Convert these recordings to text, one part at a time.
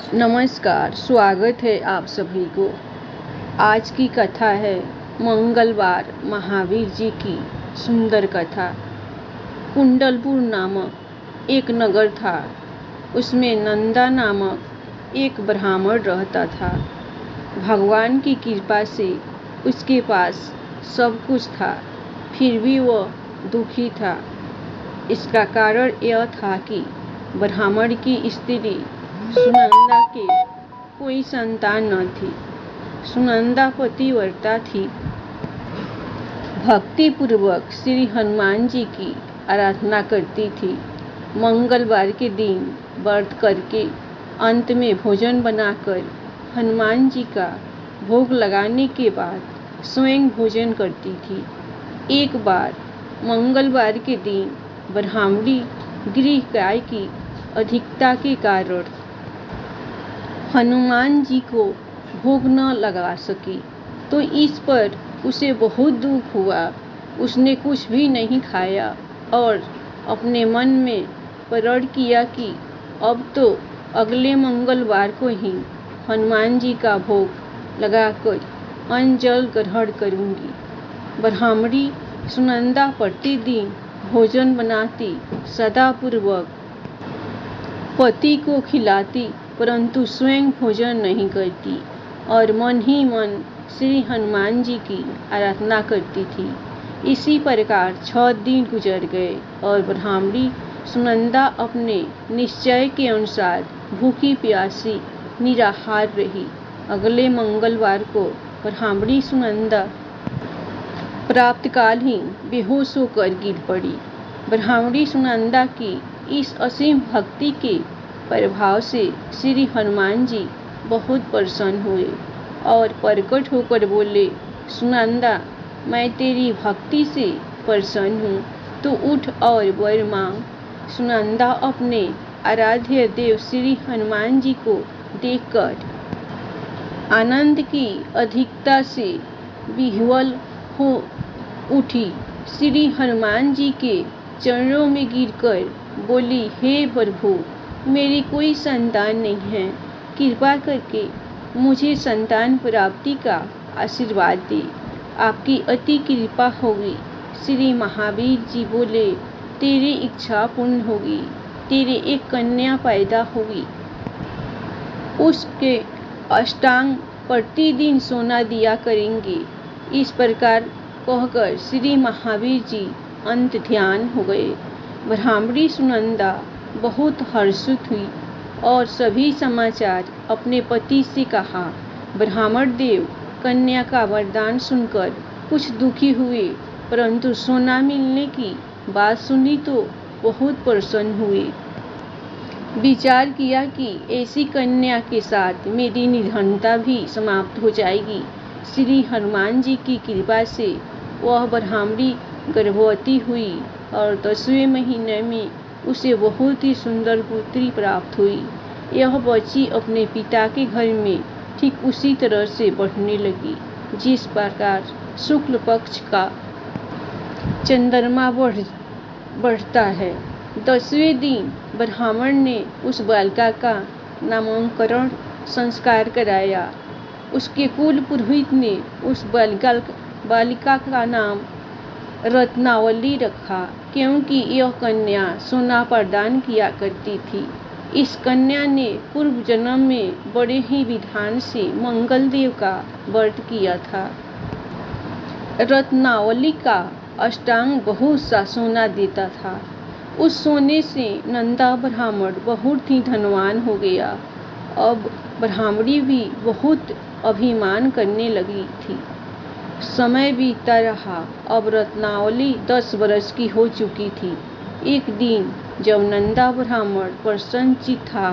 नमस्कार, स्वागत है आप सभी को। आज की कथा है मंगलवार महावीर जी की सुंदर कथा। कुंडलपुर नामक एक नगर था। उसमें नंदा नामक एक ब्राह्मण रहता था। भगवान की कृपा से उसके पास सब कुछ था, फिर भी वह दुखी था। इसका कारण यह था कि ब्राह्मण की स्त्री सुनंदा के कोई संतान न थी। सुनंदा पतिव्रता थी, भक्ति पूर्वक श्री हनुमान जी की आराधना करती थी। मंगलवार के दिन व्रत करके अंत में भोजन बनाकर हनुमान जी का भोग लगाने के बाद स्वयं भोजन करती थी। एक बार मंगलवार के दिन ब्राह्मणी गृह काय की अधिकता के कारण हनुमान जी को भोग न लगा सकी, तो इस पर उसे बहुत दुख हुआ। उसने कुछ भी नहीं खाया और अपने मन में प्रण किया कि अब तो अगले मंगलवार को ही हनुमान जी का भोग लगाकर अन्न जल ग्रहण करूंगी। ब्राह्मणी सुनंदा प्रतिदिन भोजन बनाती, सदापूर्वक पति को खिलाती, परंतु स्वयं भोजन नहीं करती और मन ही मन श्री हनुमान जी की आराधना करती थी। इसी प्रकार 6 दिन गुजर गए और ब्राह्मणी सुनंदा अपने निश्चय के अनुसार भूखी प्यासी निराहार रही। अगले मंगलवार को ब्राह्मणी सुनंदा प्रातःकाल ही बेहोश होकर गिर पड़ी। ब्राह्मणी सुनंदा की इस असीम भक्ति के प्रभाव से श्री हनुमान जी बहुत प्रसन्न हुए और प्रकट होकर बोले, सुनंदा, मैं तेरी भक्ति से प्रसन्न हूँ, तो उठ और वर मांग। सुनंदा अपने आराध्य देव श्री हनुमान जी को देखकर आनंद की अधिकता से विह्वल हो उठी। श्री हनुमान जी के चरणों में गिरकर बोली, हे प्रभु, मेरी कोई संतान नहीं है, कृपा करके मुझे संतान प्राप्ति का आशीर्वाद दे। आपकी अति कृपा होगी। श्री महावीर जी बोले, तेरी इच्छा पूर्ण होगी, तेरे एक कन्या पैदा होगी, उसके अष्टांग प्रतिदिन सोना दिया करेंगे। इस प्रकार कहकर श्री महावीर जी अंत ध्यान हो गए। ब्राह्मणी सुनंदा बहुत हर्षित हुई और सभी समाचार अपने पति से कहा। ब्राह्मण देव कन्या का वरदान सुनकर कुछ दुखी हुए, परंतु सोना मिलने की बात सुनी तो बहुत प्रसन्न हुए। विचार किया कि ऐसी कन्या के साथ मेरी निर्धनता भी समाप्त हो जाएगी। श्री हनुमान जी की कृपा से वह ब्राह्मणी गर्भवती हुई और 10वें महीने में उसे बहुत ही सुंदर पुत्री प्राप्त हुई। यह बच्ची अपने पिता के घर में ठीक उसी तरह से बढ़ने लगी जिस प्रकार शुक्ल पक्ष का चंद्रमा बढ़ता है। 10वें दिन ब्राह्मण ने उस बालिका का नामकरण संस्कार कराया। उसके कुल पुरोहित ने उस बालिका का नाम रत्नावली रखा, क्योंकि यह कन्या सोना प्रदान किया करती थी। इस कन्या ने पूर्व जन्म में बड़े ही विधान से मंगल देव का व्रत किया था। रत्नावली का अष्टांग बहुत सा सोना देता था। उस सोने से नंदा ब्राह्मण बहुत ही धनवान हो गया। अब ब्राह्मणी भी बहुत अभिमान करने लगी थी। समय बीतता रहा। अब रत्नावली 10 वर्ष की हो चुकी थी। एक दिन जब नंदा ब्राह्मण प्रसन्नचित्त था,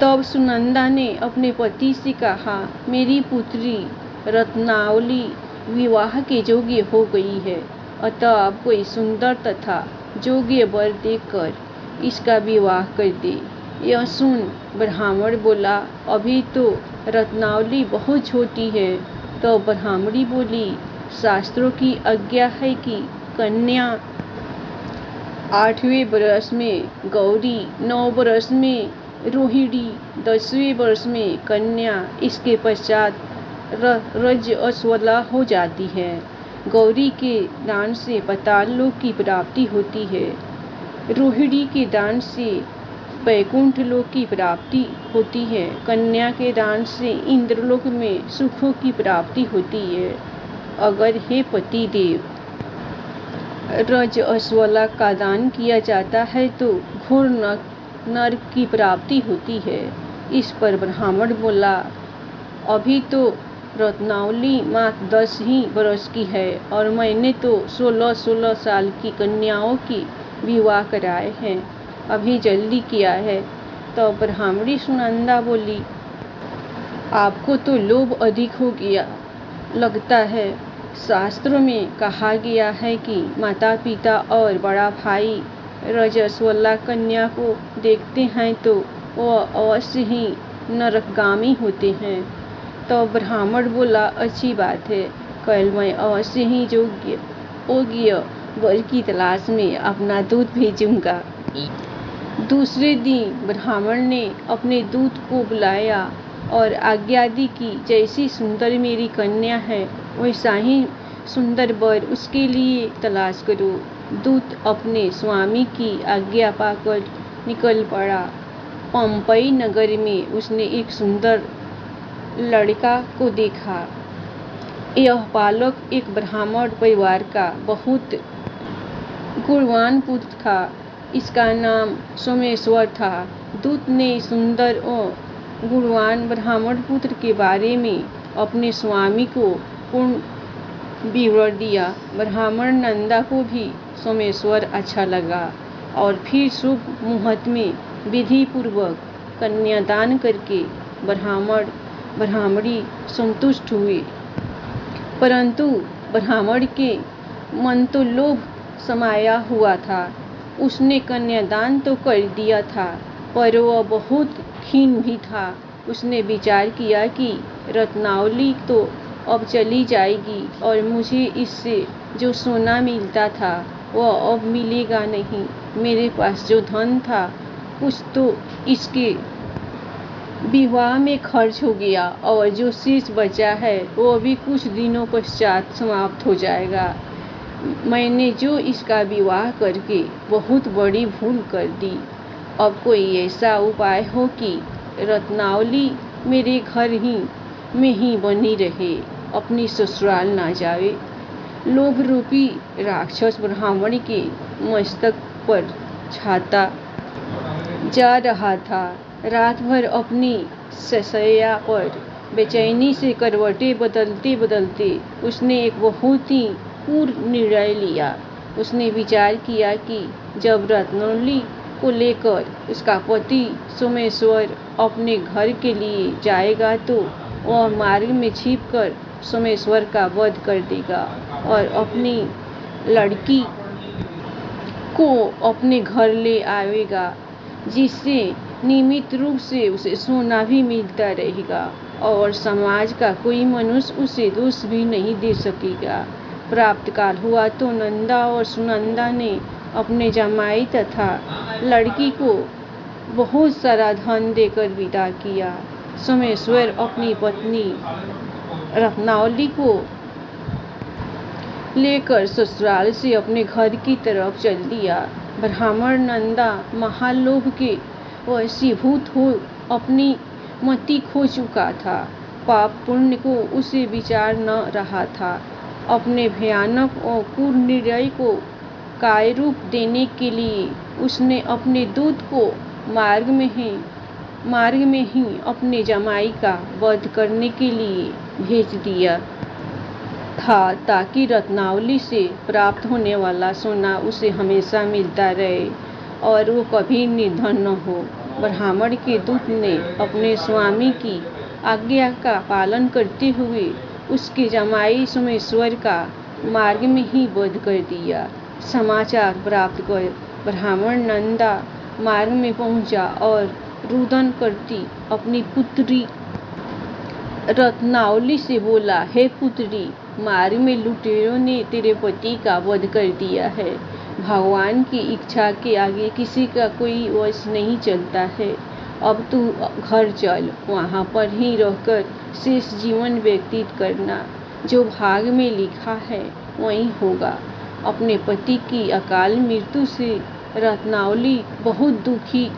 तब सुनंदा ने अपने पति से कहा, मेरी पुत्री रत्नावली विवाह के योग्य हो गई है, अतः आप कोई सुंदर तथा योग्य वर देकर इसका विवाह कर दे। यह सुन ब्राह्मण बोला, अभी तो रत्नावली बहुत छोटी है। तो ब्राह्मणी बोली, शास्त्रों की आज्ञा है कि कन्या 8वें वर्ष में गौरी, 9 वर्ष में रोहिणी 10वें वर्ष में कन्या, इसके पश्चात रजस्वला हो जाती है। गौरी के दान से पाताल लोक की प्राप्ति होती है। रोहिणी के दान से वैकुंठ लोक की प्राप्ति होती है। कन्या के दान से इंद्रलोक में सुखों की प्राप्ति होती है। अगर हे पति देव रजस्वला का दान किया जाता है तो घोर नरक की प्राप्ति होती है। इस पर ब्राह्मण बोला, अभी तो रत्नावली मात्र 10 ही वर्ष की है और मैंने तो 16-16 साल की कन्याओं की विवाह कराए हैं, अभी जल्दी किया है। तो ब्राह्मणी सुनंदा बोली, आपको तो लोभ अधिक हो गया लगता है। शास्त्रों में कहा गया है कि माता पिता और बड़ा भाई रजस्वला कन्या को देखते हैं तो वह अवश्य ही नरकगामी होते हैं। तो ब्राह्मण बोला, अच्छी बात है, कल मैं अवश्य ही योग्य वर की तलाश में अपना दूत भेजूंगा। दूसरे दिन ब्राह्मण ने अपने दूत को बुलाया और आज्ञा दी कि जैसी सुंदर मेरी कन्या है वैसा ही सुंदर वर उसके लिए तलाश करो। दूत अपने स्वामी की आज्ञा पाकर निकल पड़ा। पंपई नगर में उसने एक सुंदर लड़का को देखा। यह बालक एक ब्राह्मण परिवार का बहुत गुणवान पुत्र था। इसका नाम सोमेश्वर था। दूत ने सुंदर और गुणवान ब्राह्मण पुत्र के बारे में अपने स्वामी को पूर्ण विवरण दिया। ब्राह्मण नंदा को भी सोमेश्वर अच्छा लगा और फिर शुभ मुहूर्त में विधि पूर्वक कन्यादान करके ब्राह्मणी संतुष्ट हुए। परंतु ब्राह्मण के मन तो लोभ समाया हुआ था। उसने कन्यादान तो कर दिया था पर वह बहुत खीन भी था। उसने विचार किया कि रत्नावली तो अब चली जाएगी और मुझे इससे जो सोना मिलता था वह अब मिलेगा नहीं। मेरे पास जो धन था कुछ तो इसके विवाह में खर्च हो गया और जो शेष बचा है वह भी कुछ दिनों पश्चात समाप्त हो जाएगा। मैंने जो इसका विवाह करके बहुत बड़ी भूल कर दी। अब कोई ऐसा उपाय हो कि रत्नावली मेरे घर में ही बनी रहे, अपनी ससुराल ना जाए। लोभ रूपी राक्षस ब्राह्मण के मस्तक पर छाता जा रहा था। रात भर अपनी शैया पर बेचैनी से करवटें बदलते बदलते उसने एक बहुत ही क्रूर निर्णय लिया। उसने विचार किया कि जब रत्नावली को लेकर उसका पति सोमेश्वर अपने घर के लिए जाएगा तो वह मार्ग में छिपकर सोमेश्वर का वध कर देगा और अपनी लड़की को अपने घर ले आएगा, जिससे नियमित रूप से उसे सोना भी मिलता रहेगा और समाज का कोई मनुष्य उसे दोष भी नहीं दे सकेगा। प्राप्त काल हुआ तो नंदा और सुनंदा ने अपने जमाई तथा लड़की को बहुत सारा धन देकर विदा किया। सोमेश्वर अपनी पत्नी रत्नावली को लेकर ससुराल से अपने घर की तरफ चल दिया। ब्राह्मण नंदा महालोभ के वशीभूत हो अपनी मति खो चुका था। पाप पुण्य को उसे विचार न रहा था। अपने भयानक और क्रूर निर्णय को कार्यरूप देने के लिए उसने अपने दूत को मार्ग में ही अपने जमाई का वध करने के लिए भेज दिया था, ताकि रत्नावली से प्राप्त होने वाला सोना उसे हमेशा मिलता रहे और वो कभी निर्धन न हो। ब्राह्मण के दूत ने अपने स्वामी की आज्ञा का पालन करते हुए उसके जमाई सोमेश्वर का मार्ग में ही वध कर दिया। समाचार प्राप्त कर ब्राह्मण नंदा मार्ग में पहुंचा और रुदन करती अपनी पुत्री रत्नावली से बोला, हे पुत्री, मार्ग में लुटेरों ने तेरे पति का वध कर दिया है। भगवान की इच्छा के आगे किसी का कोई वश नहीं चलता है। अब तू घर चल, वहाँ पर ही रहकर शेष जीवन व्यतीत करना। जो भाग में लिखा है वही होगा। अपने पति की अकाल मृत्यु से रत्नावली बहुत दुखी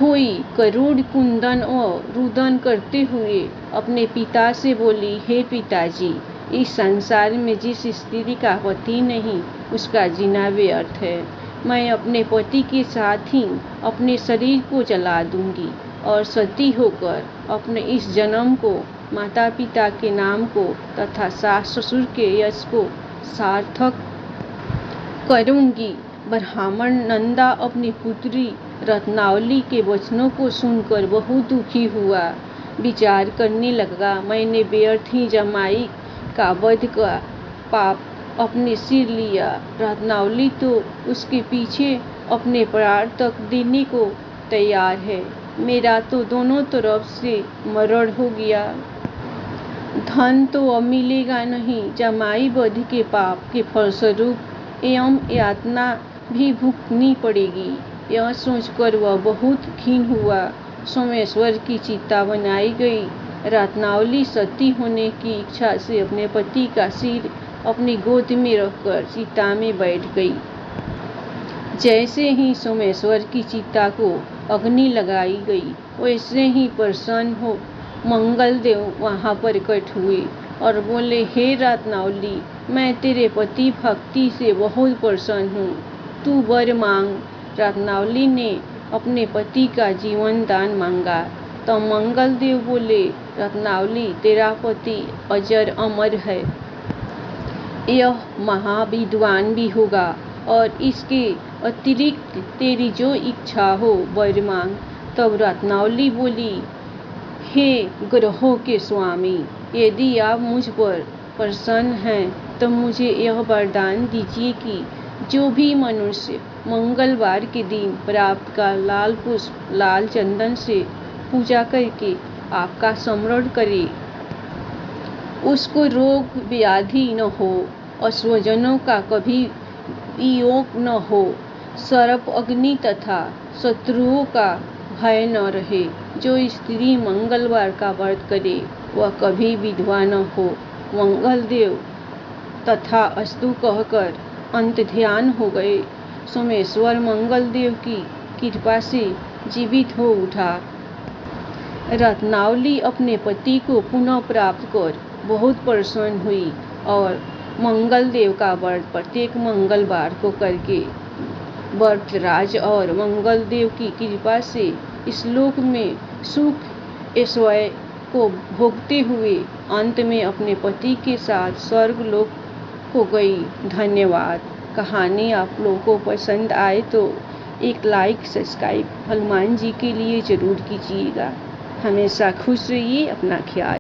हुई। करुण कुंदन और रुदन करते हुए अपने पिता से बोली, हे पिताजी, इस संसार में जिस स्त्री का पति नहीं, उसका जीना व्यर्थ है। मैं अपने पति के साथ ही अपने शरीर को जला दूंगी और सती होकर अपने इस जन्म को, माता पिता के नाम को तथा सास ससुर के यश को सार्थक करूंगी। ब्राह्मण नंदा अपनी पुत्री रत्नावली के वचनों को सुनकर बहुत दुखी हुआ। विचार करने लगा, मैंने व्यर्थ ही जमाई का वध का पाप अपने सिर लिया। रत्नावली तो उसके पीछे अपने प्राण तक देने को तैयार है। मेरा तो दोनों तरफ से मरण हो गया। धन तो अब मिलेगा नहीं। जमाई वध के पाप के फलस्वरूप एवं यातना भी भुगतनी पड़ेगी। यह सोचकर वह बहुत खिन्न हुआ। सोमेश्वर की चिता बनाई गई। रत्नावली सती होने की इच्छा से अपने पति का सिर अपनी गोद में रखकर चिता में बैठ गई। जैसे ही सोमेश्वर की चिता को अग्नि लगाई गई, वैसे ही प्रसन्न हो मंगलदेव वहां पर इकट्ठ हुए और बोले, हे रत्नावली, मैं तेरे पति भक्ति से बहुत प्रसन्न हूँ, तू वर मांग। रत्नावली ने अपने पति का जीवन दान मांगा। तो मंगलदेव बोले, रत्नावली, तेरा पति अजर अमर है। यह महाविद्वान भी होगा और इसके अतिरिक्त तेरी जो इच्छा हो वर मांग। तब रत्नावली बोली, हे ग्रहों के स्वामी, यदि आप मुझ पर प्रसन्न हैं तो मुझे यह वरदान दीजिए कि जो भी मनुष्य मंगलवार के दिन प्राप्त का लाल पुष्प लाल चंदन से पूजा करके आपका स्मरण करे, उसको रोग व्याधि न हो, स्वजनों का कभी वियोग न हो, सर्प अग्नि तथा शत्रुओं का भय न रहे। जो स्त्री मंगलवार का व्रत करे वह कभी विधवा न हो। मंगलदेव तथा अस्तु कहकर अंत ध्यान हो गए। सोमेश्वर मंगलदेव की कृपा से जीवित हो उठा। रत्नावली अपने पति को पुनः प्राप्त कर बहुत प्रसन्न हुई और मंगलदेव का व्रत प्रत्येक मंगलवार को करके व्रतराज और मंगलदेव की कृपा से इस लोक में सुख ऐश्वर्य को भोगते हुए अंत में अपने पति के साथ स्वर्गलोक को गई। धन्यवाद। कहानी आप लोगों को पसंद आए तो एक लाइक सब्सक्राइब हनुमान जी के लिए जरूर कीजिएगा। हमेशा खुश रहिए, अपना ख्याल